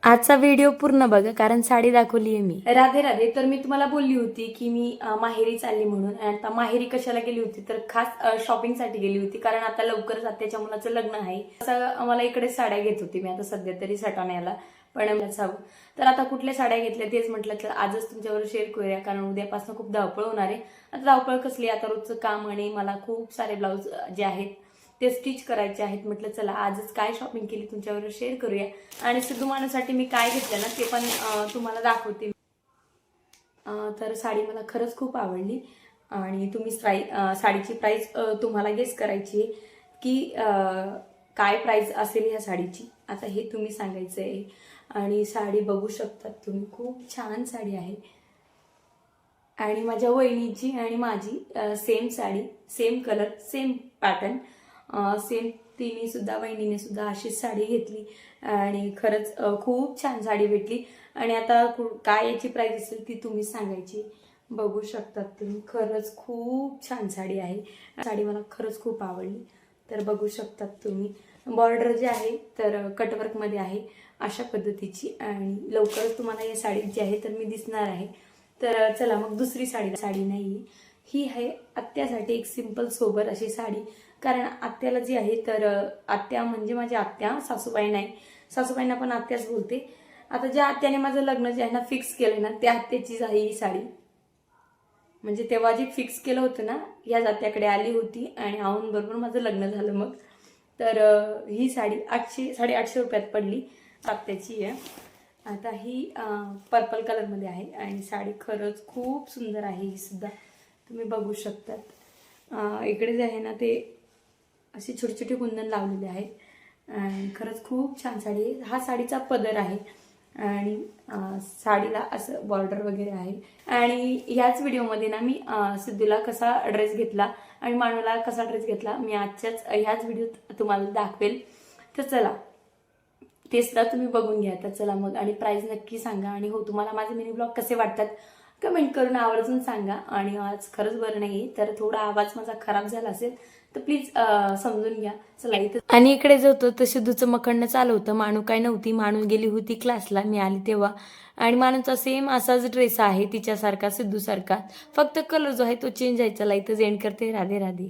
आजचा व्हिडिओ पूर्ण बघा कारण साडी दाखवली आहे मी. राधे राधे. तर मी तुम्हाला बोलली होती की मी माहेरी चालली म्हणून. आणि आता माहेरी कशाला गेली होती तर खास शॉपिंगसाठी गेली होती, कारण आता लवकरच आत्याच्या मुलाचं लग्न आहे. असं मला इकडे साड्या घेत होती मी आता सध्या तरी सटाण्याला, पण तर आता कुठल्या साड्या घेतल्या तेच म्हटलं तर आजच तुमच्यावर शेअर करूया, कारण उद्यापासून खूप धावपळ होणार आहे. आता धावपळ कसली, आता रोजचं काम आणि मला खूप सारे ब्लाऊज जे आहेत ते स्टिच करायचे आहेत. म्हटलं चला आजच काय शॉपिंग केली तुमच्यावर शेअर करूया, आणि सिद्धूमानासाठी मी काय घेतलं ना ते पण तुम्हाला दाखवते. तर साडी मला खरंच खूप आवडली, आणि तुम्ही साडीची प्राइस तुम्हाला गेस करायची की काय प्राइस असेल ह्या साडीची, आता हे तुम्ही सांगायचं आहे. आणि साडी बघू शकतात तुम्ही, खूप छान साडी आहे. आणि माझ्या वहिनीची आणि माझी same sari, same colour, same pattern, same तिने सुद्धा, वहिनीने सुद्धा अशीच साडी घेतली, आणि खरंच खूप छान साडी भेटली. आणि आता काय याची प्राइस असेल ती तुम्ही सांगायची. बघू शकतात तुम्ही, खरंच खूप छान साडी आहे. साडी मला खरंच खूप आवडली. तर बघू शकतात तुम्ही, बॉर्डर जे आहे तर कटवर्कमध्ये आहे अशा पद्धतीची, आणि लवकरच तुम्हाला या साडीत जी आहे तर मी दिसणार आहे. तर चला मग दुसरी साडी नाही, ही आहे आत्यासाठी एक सिंपल सोबर अशी साडी. कारण आत्याला जी आहे तर आत्या म्हणजे माझ्या आत्या, सासूबाई नाही, सासूबाईंना पण आत्याच बोलते. आता ज्या आत्याने माझं लग्न जे आहे ना फिक्स केलंय ना त्या आत्याचीच आहे ही साडी. म्हणजे तेव्हा जे फिक्स केलं होतं ना या आत्याकडे आली होती, आणि आऊन बरोबर माझं लग्न झालं मग. तर ही साडी 800-850 रुपयात पडली, आत्याची आहे. आता ही पर्पल कलरमध्ये आहे, आणि साडी खरंच खूप सुंदर आहे ही सुद्धा, तुम्ही बघू शकतात. इकडे जे आहे ना ते असे छोटे छोटे कुंदन लावलेले आहेत, आणि खरंच खूप छान साडी आहे. हा साडीचा पदर आहे, आणि साडीला असं बॉर्डर वगैरे आहे. आणि ह्याच व्हिडिओमध्ये ना मी सिद्धूला कसा ड्रेस घेतला आणि मानूला कसा ड्रेस घेतला मी ह्याच व्हिडिओत तुम्हाला दाखवेल. तर चला ते सुद्धा तुम्ही बघून घ्या. तर चला मग, आणि प्राइस नक्की सांगा. आणि हो, तुम्हाला माझे मिनी ब्लॉग कसे वाटतात कमेंट करून आवर्जून सांगा. आणि आज खरंच बरं नाही, तर थोडा आवाज माझा खराब झाला असेल तर प्लीज समजून घ्या. चला इथं. आणि इकडे जो होतं तर सिद्धूचं मखणं चालू होतं. माणू काय नव्हती, माणू गेली होती क्लासला, मी आली तेव्हा. आणि माणूचा सेम असाच ड्रेस आहे तिच्यासारखा, सिद्धूसारखा, फक्त कलर जो आहे तो चेंज आहे. चला इथं एंड करते. राधे राधे.